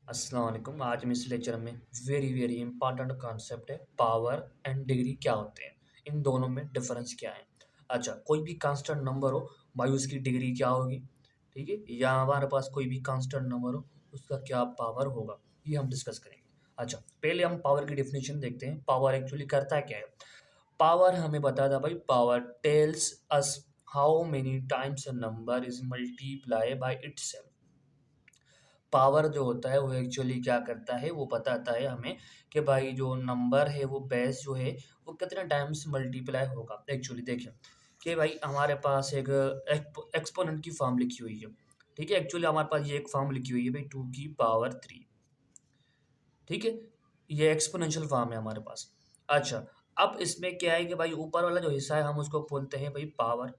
अस्सलाम वालेकुम। आज हम इस लेक्चर में वेरी इंपॉर्टेंट कॉन्सेप्ट है पावर एंड डिग्री क्या होते हैं, इन दोनों में डिफरेंस क्या है। अच्छा, कोई भी कांस्टेंट नंबर हो भाई उसकी डिग्री क्या होगी, ठीक है, या हमारे पास कोई भी कांस्टेंट नंबर हो उसका क्या पावर होगा, ये हम डिस्कस करेंगे। अच्छा, पहले हम पावर की डेफिनेशन देखते हैं। पावर एक्चुअली करता क्या है। पावर हमें बताता भाई, power tells us how many times a number is multiply by itself. Power जो होता है वो एक्चुअली क्या करता है, वो बताता है हमें कि भाई जो नंबर है वो बेस जो है वो कितने टाइम्स मल्टीप्लाई होगा। एक्चुअली देखें कि भाई हमारे पास एक एक्सपोनेंट की फॉर्म लिखी हुई है, ठीक है। एक्चुअली हमारे पास ये एक फॉर्म लिखी हुई है भाई 2 की पावर 3, ठीक है। ये एक्सपोनेंशियल फॉर्म है हमारे पास। अच्छा, अब इसमें क्या है कि भाई ऊपर वाला जो हिस्सा है हम उसको बोलते हैं भाई पावर,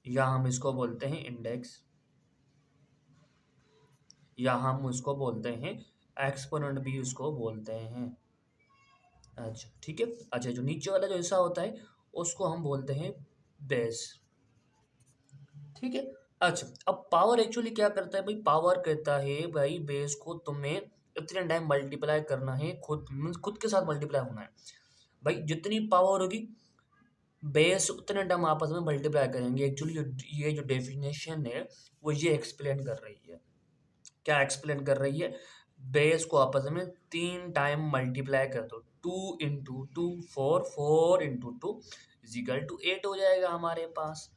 या हम इसको बोलते हैं इंडेक्स, या हम उसको बोलते हैं एक्सपोनेंट भी उसको बोलते हैं। अच्छा ठीक है। अच्छा, जो नीचे वाला जो हिस्सा होता है उसको हम बोलते हैं बेस, ठीक है। अच्छा, अब पावर एक्चुअली क्या करता है भाई, पावर कहता है भाई बेस को तुम्हें इतने टाइम मल्टीप्लाई करना है, खुद मीन्स खुद के साथ मल्टीप्लाई होना है। भाई जितनी पावर होगी बेस उतने टाइम आपस में मल्टीप्लाई करेंगे। एक्चुअली ये जो डेफिनेशन है वो ये एक्सप्लेन कर रही है, क्या एक्सप्लेन कर रही है, बेस को आपस में 3 टाइम मल्टीप्लाई कर दो। 2 इंटू 2 4, 4 इंटू 2 = 8 हो जाएगा हमारे पास।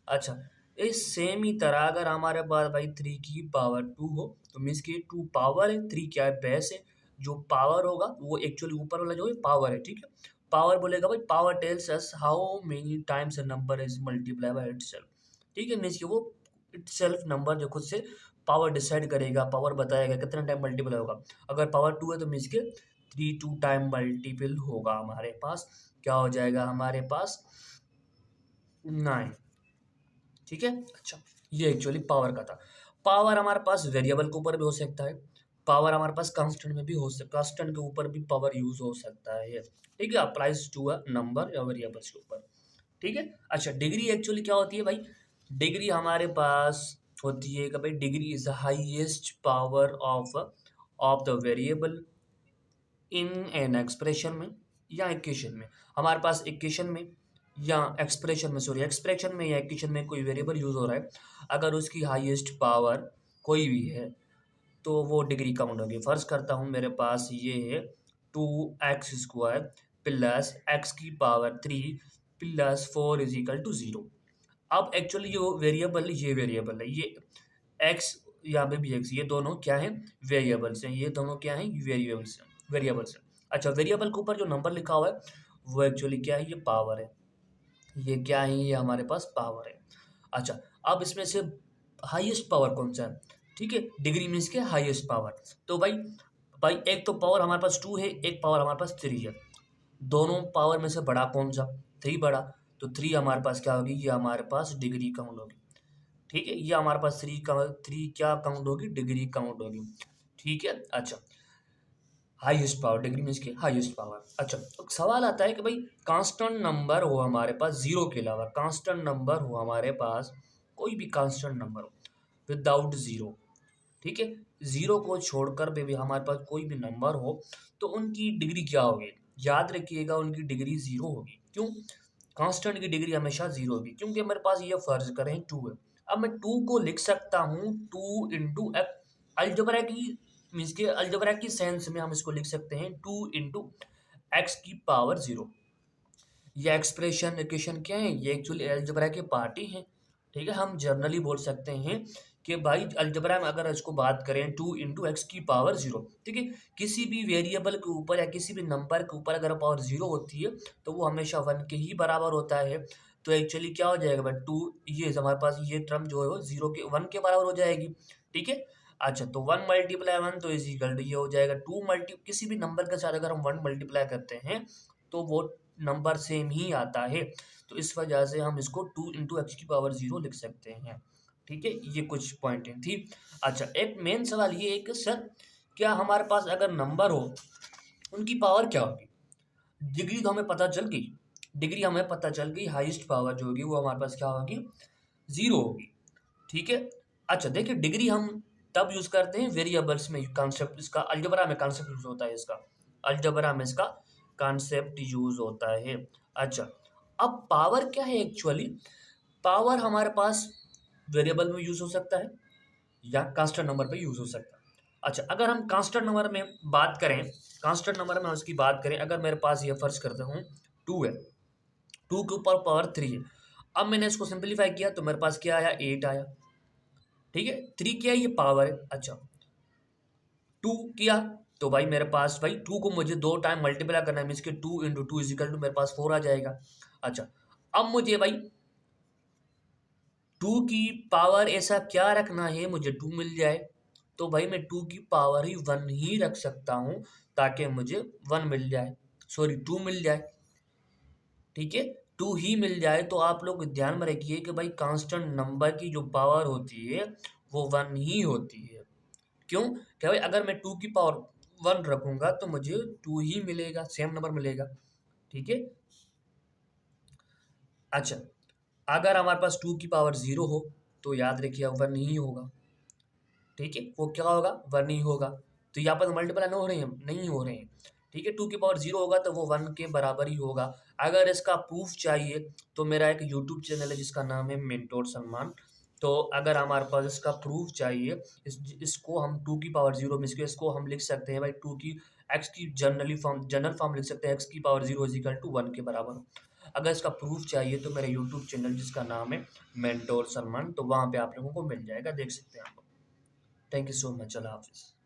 अच्छा, इस सेम ही तरह अगर हमारे पास भाई 3 की पावर 2 हो तो मीन्स की 2 पावर है, 3 क्या है, बेस है। जो पावर होगा वो एक्चुअली ऊपर वाला जो है पावर है, ठीक है। पावर बोलेगा भाई power tells us how many times a number is multiply by itself, ठीक है। मीन्स कि वो इटसेल्फ नंबर जो खुद से पावर डिसाइड करेगा, पावर बताएगा कितना टाइम मल्टीपल होगा। अगर पावर 2 है तो मीन्स के 3 2 टाइम मल्टीपल होगा हमारे पास। क्या हो जाएगा हमारे पास, 9, ठीक है। अच्छा, ये एक्चुअली पावर का था। पावर हमारे पास वेरिएबल के ऊपर भी हो सकता है, पावर हमारे पास कांस्टेंट में भी हो सकता है, कांस्टेंट के ऊपर भी पावर यूज हो सकता है, ठीक है। अप्लाइज टू अ नंबर या वेरिएबल्स के ऊपर, ठीक है। अच्छा, डिग्री एक्चुअली क्या होती है भाई, डिग्री हमारे पास होती है कि भाई degree is the highest power of the variable in an expression में या इक्वेशन में। हमारे पास इक्वेशन में या एक्सप्रेशन में, सॉरी एक्सप्रेशन में या इक्वेशन में कोई वेरिएबल यूज हो रहा है, अगर उसकी हाईएस्ट पावर कोई भी है तो वो डिग्री काउंट होगी। फर्ज करता हूँ मेरे पास ये है 2x² प्लस x की पावर 3 प्लस 4 = 0। अब एक्चुअली ये वेरिएबल है, ये x यहाँ पे भी x, ये दोनों क्या है, वेरिएबल्स हैं। ये दोनों क्या है, वेरिएबल्स हैं। अच्छा, वेरिएबल के ऊपर जो नंबर लिखा हुआ है वो एक्चुअली क्या है, ये पावर है। ये क्या है, ये हमारे पास पावर है। अच्छा, अब इसमें से हाईएस्ट पावर कौन सा है, ठीक है, डिग्री मीन्स के हाईएस्ट पावर। तो भाई भाई एक तो पावर हमारे पास 2 है, एक पावर हमारे पास 3 है। दोनों पावर में से बड़ा कौन सा, 3 बड़ा। तो 3 हमारे पास क्या होगी, ये हमारे पास डिग्री काउंट होगी, ठीक है। ये हमारे पास 3 क्या काउंट होगी, डिग्री काउंट होगी, ठीक है। अच्छा, हाईएस्ट पावर डिग्री मीन्स की हाईएस्ट पावर। अच्छा, तो सवाल आता है कि भाई कांस्टेंट नंबर हो हमारे पास जीरो के अलावा, कांस्टेंट नंबर हो हमारे पास, कोई भी कांस्टेंट नंबर हो विदाउट जीरो, ठीक है, जीरो को छोड़कर भी हमारे पास कोई भी नंबर हो तो उनकी डिग्री क्या होगी। याद रखिएगा, उनकी डिग्री जीरो होगी। क्यों, कांस्टेंट की डिग्री हमेशा जीरो होगी, क्योंकि मेरे पास ये फर्ज करें 2 है। अब मैं 2 को लिख सकता हूँ 2 इंटू अलजबरा की, मीन्स के अलजबरा की सेंस में हम इसको लिख सकते हैं 2 इंटू x की पावर 0। ये एक्सप्रेशन इक्वेशन क्या है, ये एक्चुअली अलजबरा के पार्ट ही हैं, ठीक है। हम जनरली बोल सकते हैं कि भाई अलजबरा में अगर इसको बात करें 2 इंटू x की पावर 0, ठीक है। किसी भी वेरिएबल के ऊपर या किसी भी नंबर के ऊपर अगर पावर 0 होती है तो वो हमेशा 1 के ही बराबर होता है। तो एक्चुअली क्या हो जाएगा भाई, 2, ये हमारे पास ये टर्म जो है वो 0 के 1 के बराबर हो जाएगी, ठीक है। अच्छा, तो 1 मल्टीप्लाई 1 तो इजिकल टू ये हो जाएगा 2 मल्टी, किसी भी नंबर के साथ अगर हम 1 मल्टीप्लाई करते हैं तो वो नंबर सेम ही आता है। तो इस वजह से हम इसको 2 इंटू x की पावर 0 लिख सकते हैं, ठीक है। ये कुछ पॉइंट थी। अच्छा, एक मेन सवाल ये है कि सर क्या हमारे पास अगर नंबर हो उनकी पावर क्या होगी। डिग्री तो हमें पता चल गई, डिग्री हमें पता चल गई, हाईएस्ट पावर जो होगी वो हमारे पास क्या होगी, 0 होगी, ठीक है। अच्छा देखिए, डिग्री हम तब यूज करते हैं वेरिएबल्स में कॉन्सेप्ट, इसका अलजेब्रा में कॉन्सेप्ट यूज होता है, इसका अलजेब्रा में इसका कॉन्सेप्ट यूज होता है। अच्छा, अब पावर क्या है एक्चुअली? पावर हमारे पास वेरिएबल में यूज हो सकता है या कांस्टेंट नंबर पे यूज हो सकता है। अच्छा, अगर हम कांस्टेंट नंबर में बात करें, कांस्टेंट नंबर में उसकी बात करें, अगर मेरे पास ये फर्ज करता हूँ 2 है, 2 के ऊपर पावर 3 है। अब मैंने इसको सिंप्लीफाई किया तो मेरे पास क्या आया, 8 आया। ठीक है, 3 क्या है, ये पावर है। अच्छा, 2 किया तो भाई मेरे पास, भाई 2 को मुझे 2 टाइम मल्टीप्लाई करना है, मीन्स के 2 इंटू 2 इजिकल टू मेरे पास 4 आ जाएगा। अच्छा, अब मुझे भाई 2 की पावर ऐसा क्या रखना है, मुझे 2 मिल जाए, तो भाई मैं 2 की पावर ही 1 ही रख सकता हूँ ताकि मुझे 1 मिल जाए, सॉरी 2 मिल जाए। ठीक है, 2 ही मिल जाए। तो आप लोग ध्यान में रखिए कि भाई कांस्टेंट नंबर की जो पावर होती है वो 1 ही होती है। क्यों? क्या भाई अगर मैं 2 की पावर 1 रखूंगा तो मुझे 2 ही मिलेगा, सेम नंबर मिलेगा। ठीक है। अच्छा, अगर हमारे पास 2 की पावर 0 हो तो याद रखिए 1 ही होगा। ठीक है, वो क्या होगा, 1 ही होगा। तो यहाँ पर मल्टीप्लाई नहीं हो रहे हैं, नहीं हो रहे हैं। ठीक है, 2 की पावर 0 होगा तो वो 1 के बराबर ही होगा। अगर इसका प्रूफ चाहिए तो मेरा एक यूट्यूब चैनल है जिसका नाम है मेंटोर सलमान। तो अगर हमारे पास इसका प्रूफ चाहिए, इसको हम 2 की पावर 0 में इसको हम लिख सकते हैं भाई 2 की एक्स की जनरल फॉर्म लिख सकते हैं, एक्स की पावर 0 इजिकल टू 1 के बराबर। अगर इसका प्रूफ चाहिए तो मेरा यूट्यूब चैनल जिसका नाम है मेंटोर सलमान, तो वहाँ पे आप लोगों को मिल जाएगा, देख सकते हैं आप। थैंक यू सो मच, अल्लाह हाफिज़।